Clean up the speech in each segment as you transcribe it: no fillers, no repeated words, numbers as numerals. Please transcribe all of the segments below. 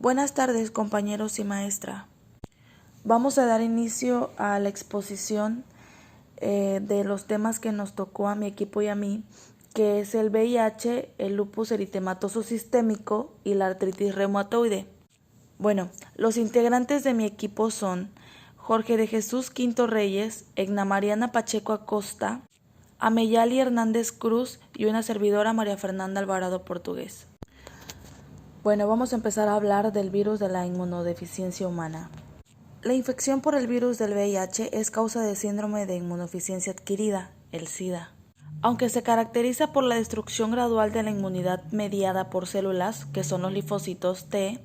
Buenas tardes, compañeros y maestra. Vamos a dar inicio a la exposición de los temas que nos tocó a mi equipo y a mí, que es el VIH, el lupus eritematoso sistémico y la artritis reumatoide. Bueno, los integrantes de mi equipo son Jorge de Jesús Quinto Reyes, Egna Mariana Pacheco Acosta, Ameyali Hernández Cruz y una servidora, María Fernanda Alvarado Portugués. Bueno, vamos a empezar a hablar del virus de la inmunodeficiencia humana. La infección por el virus del VIH es causa de síndrome de inmunodeficiencia adquirida, el SIDA. Aunque se caracteriza por la destrucción gradual de la inmunidad mediada por células, que son los linfocitos T,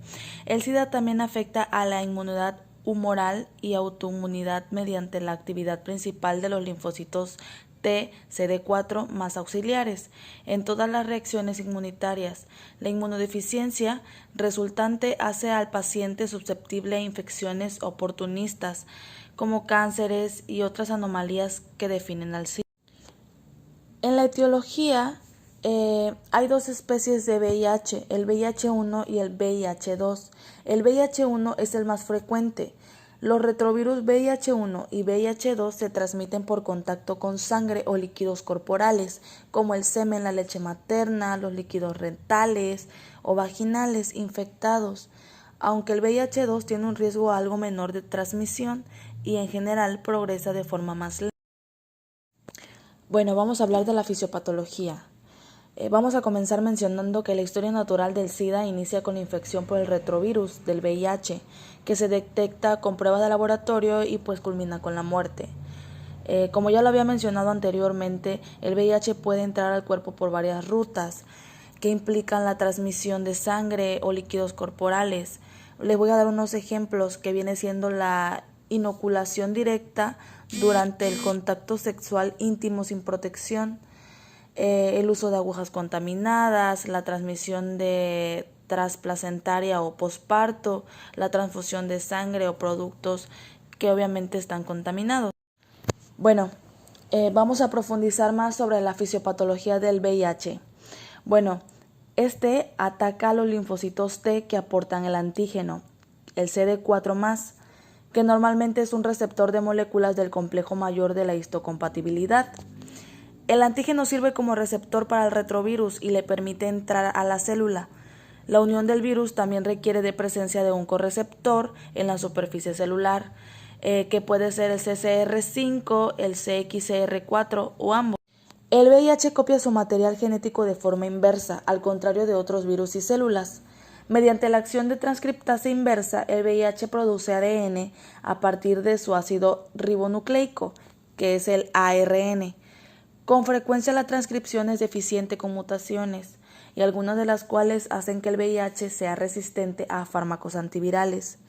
el SIDA también afecta a la inmunidad humoral y autoinmunidad mediante la actividad principal de los linfocitos T, CD4 más auxiliares en todas las reacciones inmunitarias. La inmunodeficiencia resultante hace al paciente susceptible a infecciones oportunistas, como cánceres y otras anomalías que definen al SIDA. En la etiología hay dos especies de VIH, el VIH-1 y el VIH-2. El VIH-1 es el más frecuente. Los retrovirus VIH-1 y VIH-2 se transmiten por contacto con sangre o líquidos corporales, como el semen, la leche materna, los líquidos rectales o vaginales infectados, aunque el VIH-2 tiene un riesgo algo menor de transmisión y en general progresa de forma más lenta. Bueno, vamos a hablar de la fisiopatología. Vamos a comenzar mencionando que la historia natural del SIDA inicia con la infección por el retrovirus del VIH, que se detecta con pruebas de laboratorio y pues culmina con la muerte. Como ya lo había mencionado anteriormente, el VIH puede entrar al cuerpo por varias rutas que implican la transmisión de sangre o líquidos corporales. Les voy a dar unos ejemplos que viene siendo la inoculación directa durante el contacto sexual íntimo sin protección, el uso de agujas contaminadas, la transmisión de transplacentaria o posparto, la transfusión de sangre o productos que obviamente están contaminados. Bueno, vamos a profundizar más sobre la fisiopatología del VIH. Bueno, este ataca a los linfocitos T que aportan el antígeno, el CD4+, que normalmente es un receptor de moléculas del complejo mayor de la histocompatibilidad. El antígeno sirve como receptor para el retrovirus y le permite entrar a la célula. La unión del virus también requiere de presencia de un correceptor en la superficie celular, que puede ser el CCR5, el CXCR4 o ambos. El VIH copia su material genético de forma inversa, al contrario de otros virus y células. Mediante la acción de transcriptasa inversa, el VIH produce ADN a partir de su ácido ribonucleico, que es el ARN. Con frecuencia la transcripción es deficiente con mutaciones, y algunas de las cuales hacen que el VIH sea resistente a fármacos antivirales.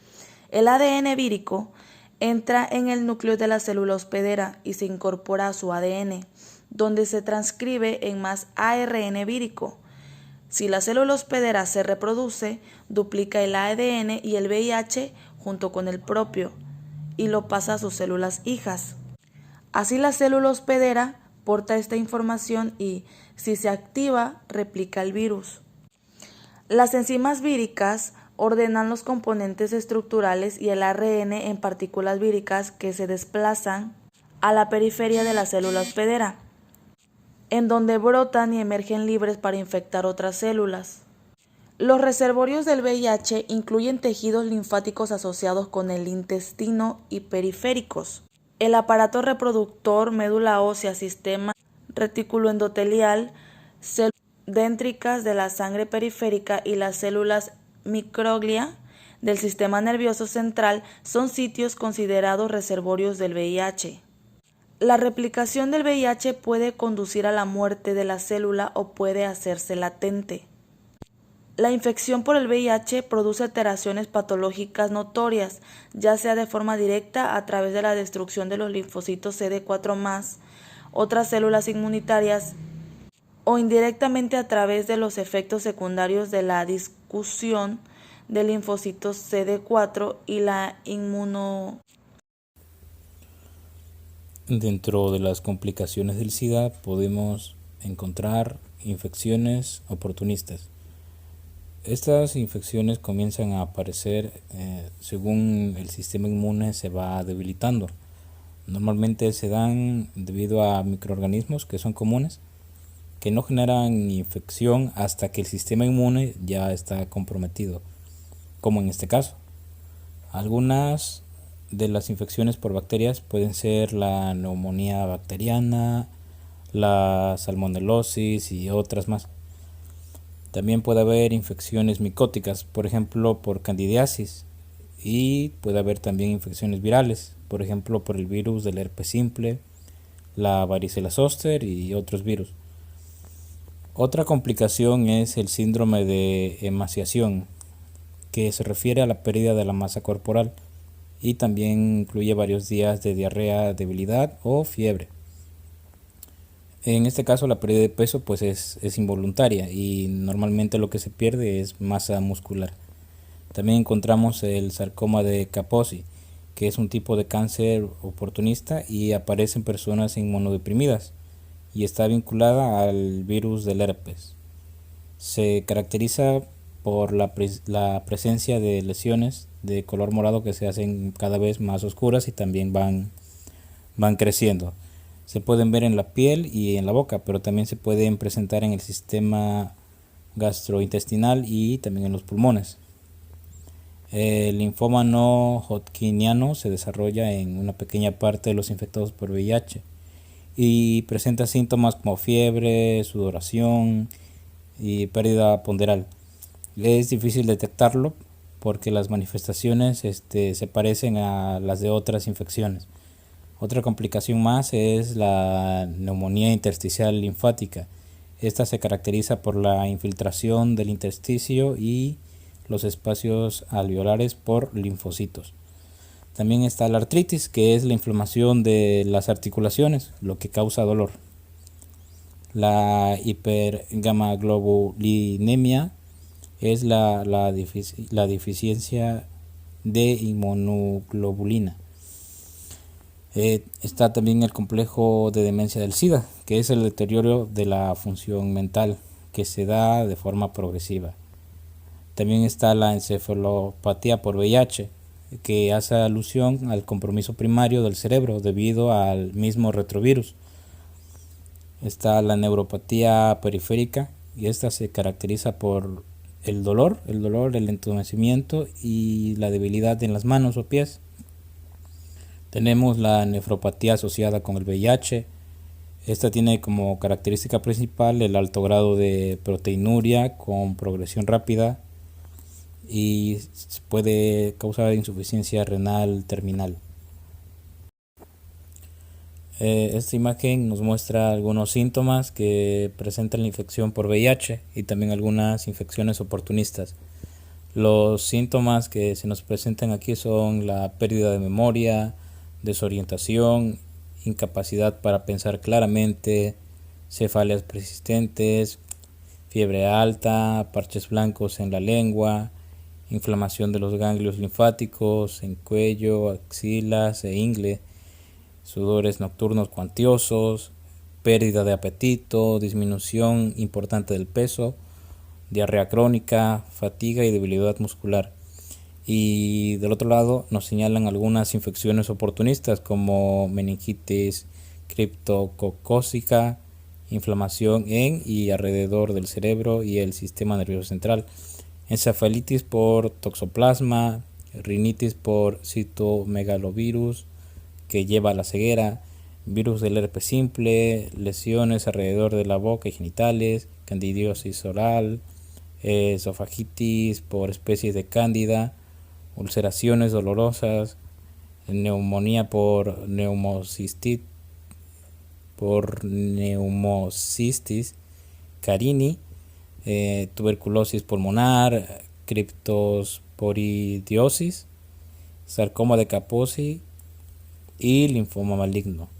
El ADN vírico entra en el núcleo de la célula hospedera y se incorpora a su ADN, donde se transcribe en más ARN vírico. Si la célula hospedera se reproduce, duplica el ADN y el VIH junto con el propio, y lo pasa a sus células hijas. Así la célula hospedera porta esta información y, si se activa, replica el virus. Las enzimas víricas ordenan los componentes estructurales y el ARN en partículas víricas que se desplazan a la periferia de la célula hospedera, en donde brotan y emergen libres para infectar otras células. Los reservorios del VIH incluyen tejidos linfáticos asociados con el intestino y periféricos, el aparato reproductor, médula ósea, sistema retículo endotelial, células dendríticas de la sangre periférica y las células microglia del sistema nervioso central son sitios considerados reservorios del VIH. La replicación del VIH puede conducir a la muerte de la célula o puede hacerse latente. La infección por el VIH produce alteraciones patológicas notorias, ya sea de forma directa a través de la destrucción de los linfocitos CD4+, otras células inmunitarias, o indirectamente a través de los efectos secundarios de la discusión de linfocitos CD4 y la Dentro de las complicaciones del SIDA podemos encontrar infecciones oportunistas. Estas infecciones comienzan a aparecer según el sistema inmune se va debilitando. Normalmente se dan debido a microorganismos que son comunes, que no generan infección hasta que el sistema inmune ya está comprometido, como en este caso. Algunas de las infecciones por bacterias pueden ser la neumonía bacteriana, la salmonelosis y otras más. También puede haber infecciones micóticas, por ejemplo por candidiasis, y puede haber también infecciones virales, por ejemplo por el virus del herpes simple, la varicela zoster y otros virus. Otra complicación es el síndrome de emaciación, que se refiere a la pérdida de la masa corporal y también incluye varios días de diarrea, debilidad o fiebre. En este caso la pérdida de peso pues es involuntaria y normalmente lo que se pierde es masa muscular. También encontramos el sarcoma de Kaposi, que es un tipo de cáncer oportunista y aparece en personas inmunodeprimidas y está vinculada al virus del herpes. Se caracteriza por la presencia de lesiones de color morado que se hacen cada vez más oscuras y también van creciendo. Se pueden ver en la piel y en la boca, pero también se pueden presentar en el sistema gastrointestinal y también en los pulmones. El linfoma no hodgkiniano se desarrolla en una pequeña parte de los infectados por VIH y presenta síntomas como fiebre, sudoración y pérdida ponderal. Es difícil detectarlo porque las manifestaciones se parecen a las de otras infecciones. Otra complicación más es la neumonía intersticial linfática. Esta se caracteriza por la infiltración del intersticio y los espacios alveolares por linfocitos. También está la artritis, que es la inflamación de las articulaciones, lo que causa dolor. La hipergamaglobulinemia es la deficiencia de inmunoglobulina. Está también el complejo de demencia del SIDA, que es el deterioro de la función mental que se da de forma progresiva. También está la encefalopatía por VIH, que hace alusión al compromiso primario del cerebro debido al mismo retrovirus. Está la neuropatía periférica y esta se caracteriza por el dolor, el entumecimiento y la debilidad en las manos o pies. Tenemos la nefropatía asociada con el VIH. Esta tiene como característica principal el alto grado de proteinuria con progresión rápida y puede causar insuficiencia renal terminal. Esta imagen nos muestra algunos síntomas que presentan la infección por VIH y también algunas infecciones oportunistas. Los síntomas que se nos presentan aquí son la pérdida de memoria, desorientación, incapacidad para pensar claramente, cefaleas persistentes, fiebre alta, parches blancos en la lengua, inflamación de los ganglios linfáticos en cuello, axilas e ingle, sudores nocturnos cuantiosos, pérdida de apetito, disminución importante del peso, diarrea crónica, fatiga y debilidad muscular. Y del otro lado nos señalan algunas infecciones oportunistas como meningitis criptococócica, inflamación en y alrededor del cerebro y el sistema nervioso central, encefalitis por toxoplasma, rinitis por citomegalovirus que lleva a la ceguera, virus del herpes simple, lesiones alrededor de la boca y genitales, candidiosis oral, esofagitis por especies de cándida, ulceraciones dolorosas, neumonía por neumocistis carini, tuberculosis pulmonar, criptosporidiosis, sarcoma de Kaposi y linfoma maligno.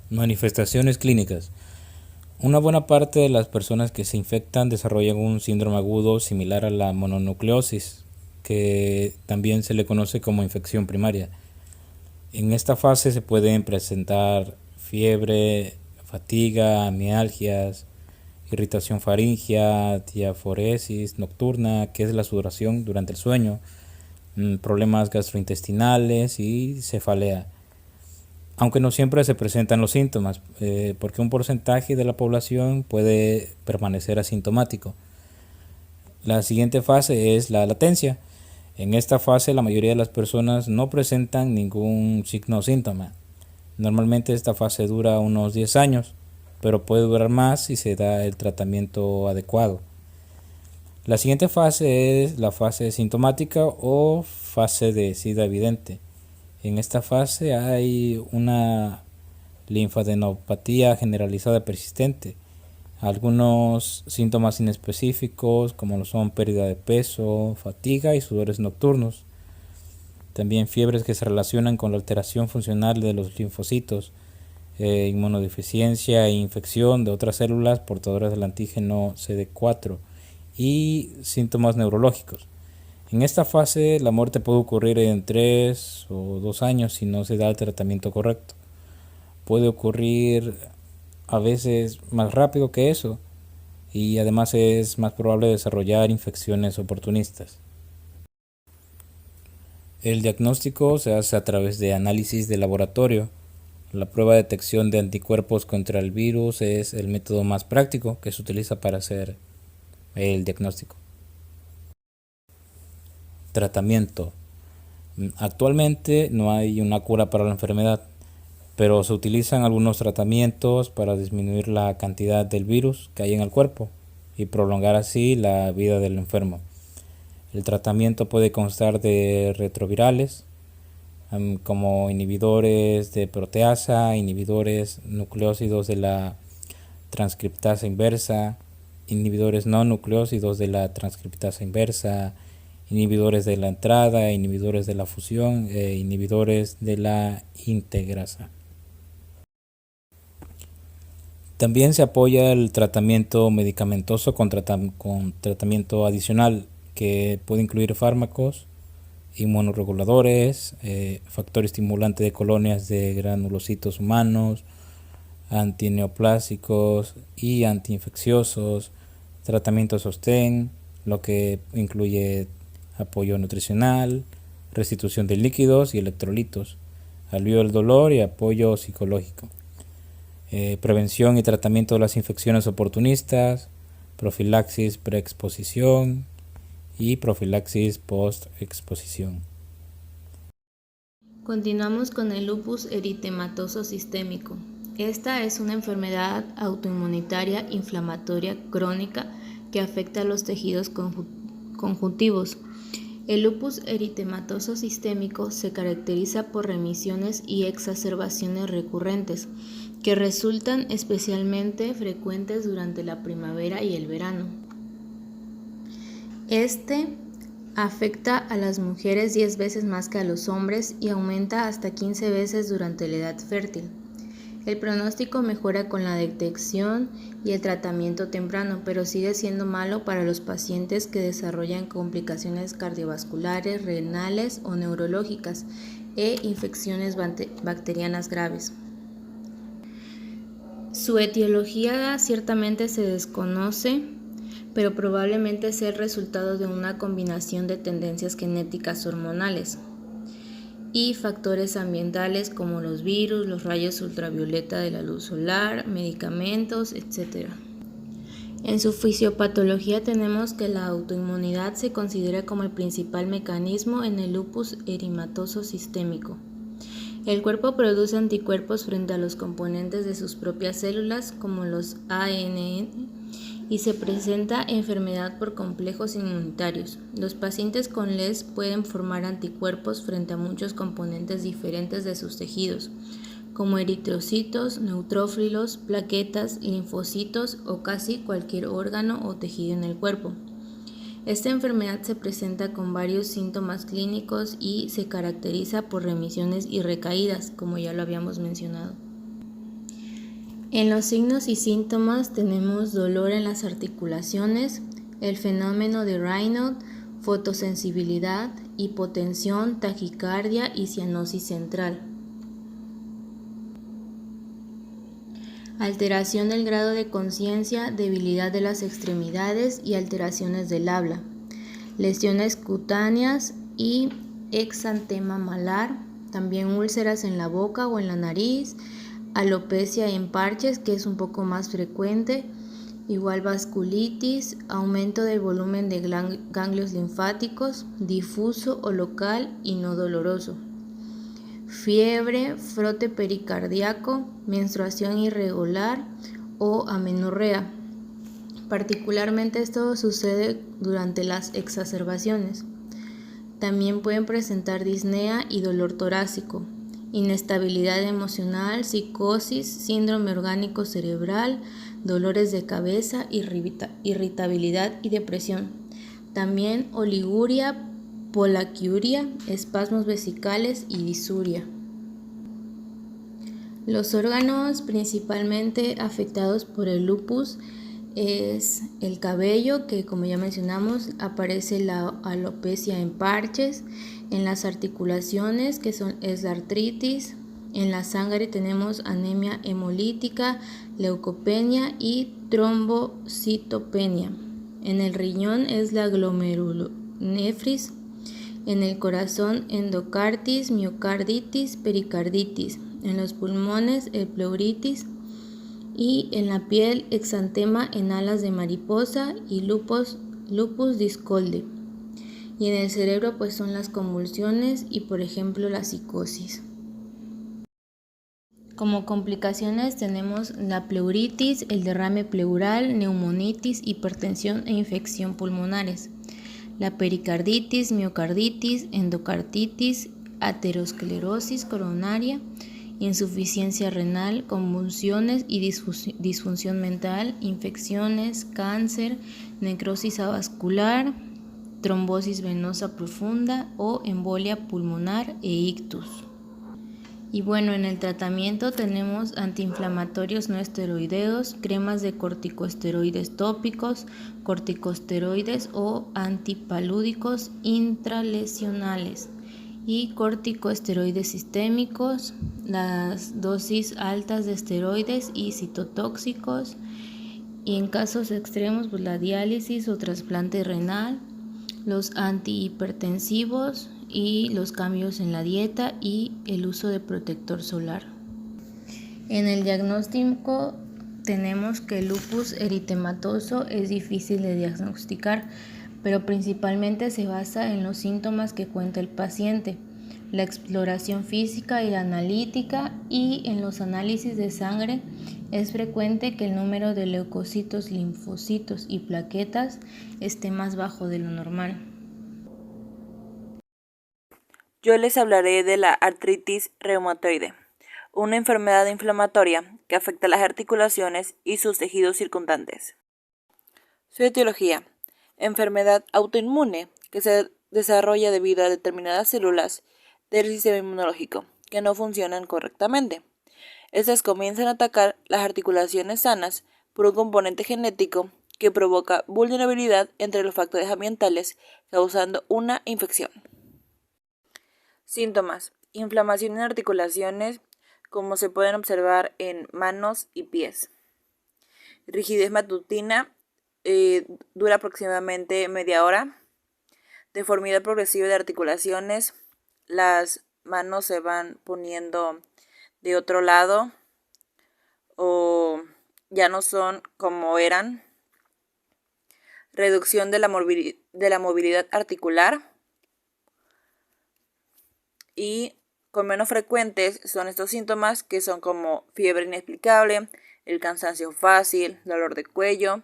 Manifestaciones clínicas. Una buena parte de las personas que se infectan desarrollan un síndrome agudo similar a la mononucleosis, que también se le conoce como infección primaria. En esta fase se pueden presentar fiebre, fatiga, mialgias, irritación faríngea, diaforesis nocturna, que es la sudoración durante el sueño, problemas gastrointestinales y cefalea. Aunque no siempre se presentan los síntomas, porque un porcentaje de la población puede permanecer asintomático. La siguiente fase es la latencia. En esta fase la mayoría de las personas no presentan ningún signo o síntoma. Normalmente esta fase dura unos 10 años, pero puede durar más si se da el tratamiento adecuado. La siguiente fase es la fase sintomática o fase de SIDA evidente. En esta fase hay una linfadenopatía generalizada persistente. Algunos síntomas inespecíficos como lo son pérdida de peso, fatiga y sudores nocturnos. También fiebres que se relacionan con la alteración funcional de los linfocitos, inmunodeficiencia e infección de otras células portadoras del antígeno CD4 y síntomas neurológicos. En esta fase la muerte puede ocurrir en 3 o 2 años si no se da el tratamiento correcto. Puede ocurrir a veces más rápido que eso y además es más probable desarrollar infecciones oportunistas. El diagnóstico se hace a través de análisis de laboratorio. La prueba de detección de anticuerpos contra el virus es el método más práctico que se utiliza para hacer el diagnóstico. Tratamiento. Actualmente no hay una cura para la enfermedad, pero se utilizan algunos tratamientos para disminuir la cantidad del virus que hay en el cuerpo y prolongar así la vida del enfermo. El tratamiento puede constar de retrovirales, como inhibidores de proteasa, inhibidores nucleósidos de la transcriptasa inversa, inhibidores no nucleósidos de la transcriptasa inversa, inhibidores de la entrada, inhibidores de la fusión e inhibidores de la integrasa. También se apoya el tratamiento medicamentoso con tratamiento adicional que puede incluir fármacos, inmunoreguladores, factor estimulante de colonias de granulocitos humanos, antineoplásicos y antiinfecciosos, tratamiento sostén, lo que incluye apoyo nutricional, restitución de líquidos y electrolitos, alivio del dolor y apoyo psicológico, prevención y tratamiento de las infecciones oportunistas, profilaxis preexposición y profilaxis post-exposición. Continuamos con el lupus eritematoso sistémico. Esta es una enfermedad autoinmunitaria inflamatoria crónica que afecta a los tejidos conjuntivos. El lupus eritematoso sistémico se caracteriza por remisiones y exacerbaciones recurrentes, que resultan especialmente frecuentes durante la primavera y el verano. Este afecta a las mujeres 10 veces más que a los hombres y aumenta hasta 15 veces durante la edad fértil. El pronóstico mejora con la detección y el tratamiento temprano, pero sigue siendo malo para los pacientes que desarrollan complicaciones cardiovasculares, renales o neurológicas e infecciones bacterianas graves. Su etiología ciertamente se desconoce, pero probablemente sea el resultado de una combinación de tendencias genéticas hormonales y factores ambientales como los virus, los rayos ultravioleta de la luz solar, medicamentos, etc. En su fisiopatología tenemos que la autoinmunidad se considera como el principal mecanismo en el lupus eritematoso sistémico. El cuerpo produce anticuerpos frente a los componentes de sus propias células, como los ANN, y se presenta enfermedad por complejos inmunitarios. Los pacientes con LES pueden formar anticuerpos frente a muchos componentes diferentes de sus tejidos, como eritrocitos, neutrófilos, plaquetas, linfocitos o casi cualquier órgano o tejido en el cuerpo. Esta enfermedad se presenta con varios síntomas clínicos y se caracteriza por remisiones y recaídas, como ya lo habíamos mencionado. En los signos y síntomas tenemos dolor en las articulaciones, el fenómeno de Raynaud, fotosensibilidad, hipotensión, taquicardia y cianosis central. alteración del grado de conciencia, debilidad de las extremidades y alteraciones del habla, lesiones cutáneas y exantema malar, también úlceras en la boca o en la nariz, alopecia en parches, que es un poco más frecuente, igual vasculitis, aumento del volumen de ganglios linfáticos, difuso o local y no doloroso, fiebre, frote pericardíaco, menstruación irregular o amenorrea. Particularmente esto sucede durante las exacerbaciones. También pueden presentar disnea y dolor torácico, inestabilidad emocional, psicosis, síndrome orgánico cerebral, dolores de cabeza, irritabilidad y depresión. También oliguria, polaquiuria, espasmos vesicales y disuria. Los órganos principalmente afectados por el lupus es el cabello, que como ya mencionamos aparece la alopecia en parches, en las articulaciones es la artritis, en la sangre tenemos anemia hemolítica, leucopenia y trombocitopenia, en el riñón es la glomerulonefris, en el corazón endocarditis, miocarditis, pericarditis, en los pulmones el pleuritis, y en la piel exantema en alas de mariposa y lupus discoide. Y en el cerebro pues son las convulsiones y por ejemplo la psicosis. Como complicaciones tenemos la pleuritis, el derrame pleural, neumonitis, hipertensión e infección pulmonares, la pericarditis, miocarditis, endocarditis, aterosclerosis coronaria, insuficiencia renal, convulsiones y disfunción mental, infecciones, cáncer, necrosis avascular, trombosis venosa profunda o embolia pulmonar e ictus. Y bueno, en el tratamiento tenemos antiinflamatorios no esteroideos, cremas de corticosteroides tópicos, corticosteroides o antipalúdicos intralesionales y corticosteroides sistémicos, las dosis altas de esteroides y citotóxicos, y en casos extremos pues la diálisis o trasplante renal, los antihipertensivos y los cambios en la dieta y el uso de protector solar. En el diagnóstico tenemos que el lupus eritematoso es difícil de diagnosticar, pero principalmente se basa en los síntomas que cuenta el paciente, la exploración física y la analítica, y en los análisis de sangre es frecuente que el número de leucocitos, linfocitos y plaquetas esté más bajo de lo normal. Yo les hablaré de la artritis reumatoide, una enfermedad inflamatoria que afecta las articulaciones y sus tejidos circundantes. Su etiología: enfermedad autoinmune que se desarrolla debido a determinadas células del sistema inmunológico que no funcionan correctamente. Estas comienzan a atacar las articulaciones sanas por un componente genético que provoca vulnerabilidad entre los factores ambientales, causando una infección. Síntomas: inflamación en articulaciones, como se pueden observar en manos y pies. Rigidez matutina, dura aproximadamente media hora. Deformidad progresiva de articulaciones, las manos se van poniendo de otro lado o ya no son como eran. Reducción de la movilidad articular, y con menos frecuentes son estos síntomas, que son como fiebre inexplicable, el cansancio fácil, dolor de cuello,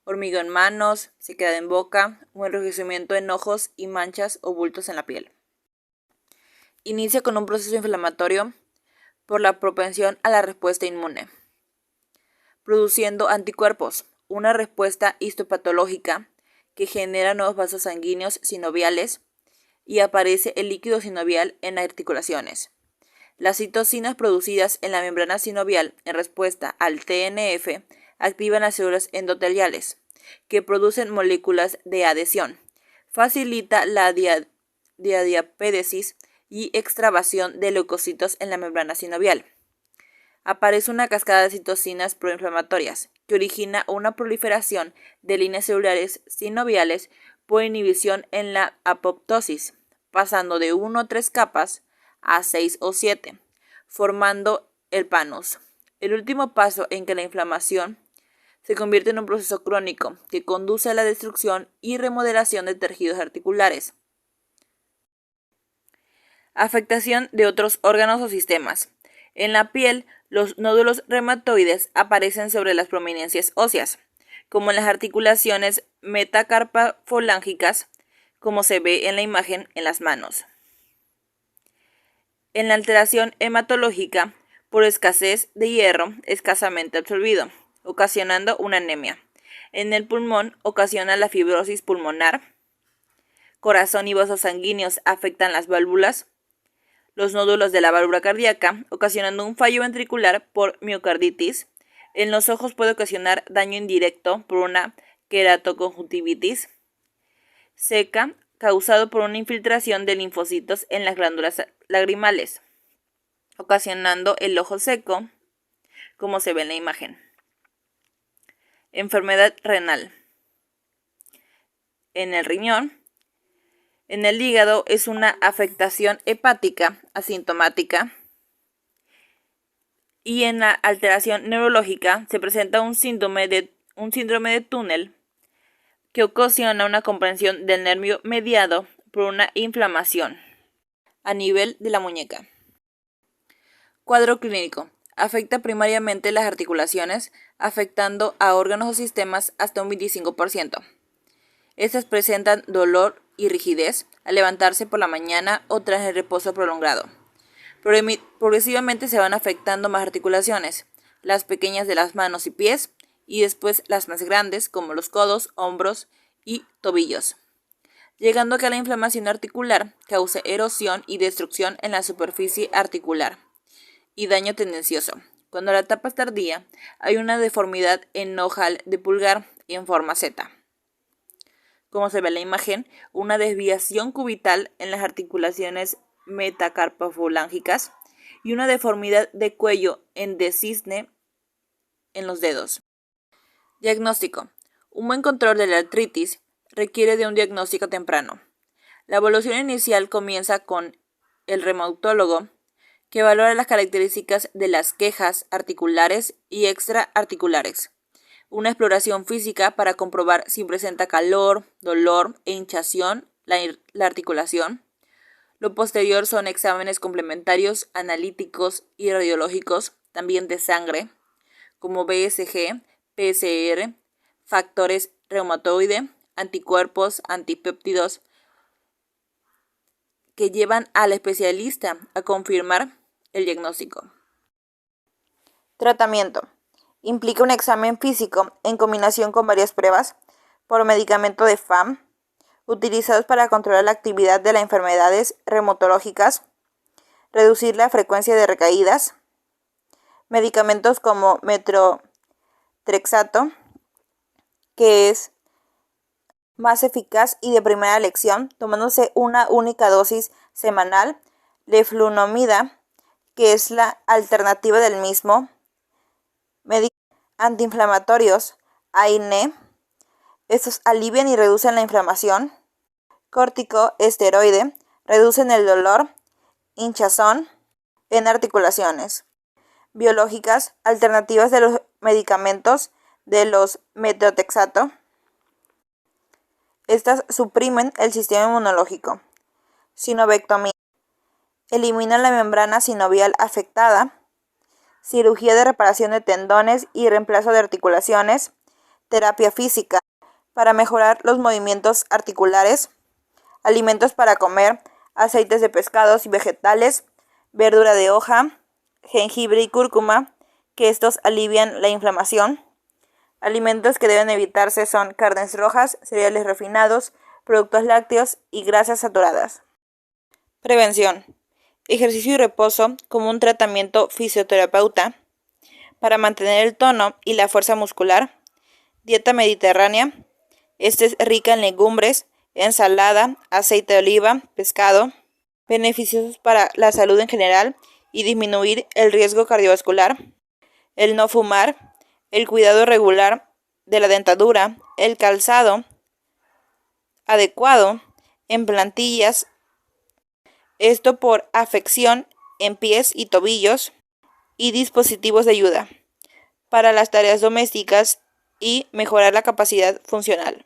hormigueo en manos, sequedad en boca, un enrojecimiento en ojos y manchas o bultos en la piel. Inicia con un proceso inflamatorio por la propensión a la respuesta inmune, produciendo anticuerpos, una respuesta histopatológica que genera nuevos vasos sanguíneos sinoviales y aparece el líquido sinovial en las articulaciones. Las citocinas producidas en la membrana sinovial en respuesta al TNF activan las células endoteliales, que producen moléculas de adhesión. Facilita la diapédesis y extravasación de leucocitos en la membrana sinovial. aparece una cascada de citocinas proinflamatorias que origina una proliferación de líneas celulares sinoviales por inhibición en la apoptosis, pasando de 1 o 3 capas a 6 o 7, formando el panus. El último paso en que la inflamación se convierte en un proceso crónico que conduce a la destrucción y remodelación de tejidos articulares. Afectación de otros órganos o sistemas. En la piel, los nódulos reumatoides aparecen sobre las prominencias óseas, como en las articulaciones metacarpofalángicas, como se ve en la imagen en las manos. En la alteración hematológica, por escasez de hierro escasamente absorbido, ocasionando una anemia. En el pulmón ocasiona la fibrosis pulmonar. Corazón y vasos sanguíneos afectan las válvulas. Los nódulos de la válvula cardíaca, ocasionando un fallo ventricular por miocarditis. En los ojos puede ocasionar daño indirecto por una queratoconjuntivitis seca, causado por una infiltración de linfocitos en las glándulas lagrimales, ocasionando el ojo seco, como se ve en la imagen. Enfermedad renal. En el riñón. En el hígado es una afectación hepática asintomática, y en la alteración neurológica se presenta un síndrome de túnel que ocasiona una comprensión del nervio mediado por una inflamación a nivel de la muñeca. Cuadro clínico. Afecta primariamente las articulaciones, afectando a órganos o sistemas hasta un 25%. Estas presentan dolor y rigidez al levantarse por la mañana o tras el reposo prolongado. Progresivamente se van afectando más articulaciones, las pequeñas de las manos y pies, y después las más grandes como los codos, hombros y tobillos, llegando a que la inflamación articular cause erosión y destrucción en la superficie articular y daño tendencioso. Cuando la etapa es tardía, hay una deformidad en ojal de pulgar en forma Z, como se ve en la imagen, una desviación cubital en las articulaciones metacarpofalángicas y una deformidad de cuello en de cisne en los dedos. Diagnóstico. Un buen control de la artritis requiere de un diagnóstico temprano. La evaluación inicial comienza con el reumatólogo, que valora las características de las quejas articulares y extraarticulares. Una exploración física para comprobar si presenta calor, dolor e hinchazón la articulación. Lo posterior son exámenes complementarios, analíticos y radiológicos, también de sangre, como BSG, PCR, factores reumatoide, anticuerpos, antipéptidos, que llevan al especialista a confirmar el diagnóstico. Tratamiento. Implica un examen físico en combinación con varias pruebas por medicamento de FAM, utilizados para controlar la actividad de las enfermedades reumatológicas, reducir la frecuencia de recaídas, medicamentos como metotrexato, que es más eficaz y de primera elección, tomándose una única dosis semanal, leflunomida, que es la alternativa del mismo, antiinflamatorios, AINE, estos alivian y reducen la inflamación, corticoesteroide, reducen el dolor, hinchazón en articulaciones, biológicas, alternativas de los medicamentos de los metotrexato. Estas suprimen el sistema inmunológico. Sinovectomía. Eliminan la membrana sinovial afectada. Cirugía de reparación de tendones y reemplazo de articulaciones. Terapia física para mejorar los movimientos articulares. Alimentos para comer. Aceites de pescados y vegetales. Verdura de hoja. Jengibre y cúrcuma, que estos alivian la inflamación. Alimentos que deben evitarse son carnes rojas, cereales refinados, productos lácteos y grasas saturadas. Prevención. Ejercicio y reposo como un tratamiento fisioterapeuta para mantener el tono y la fuerza muscular. Dieta mediterránea. Esta es rica en legumbres, ensalada, aceite de oliva, pescado. Beneficiosos para la salud en general y disminuir el riesgo cardiovascular, el no fumar, el cuidado regular de la dentadura, el calzado adecuado en plantillas, esto por afección en pies y tobillos, y dispositivos de ayuda para las tareas domésticas y mejorar la capacidad funcional.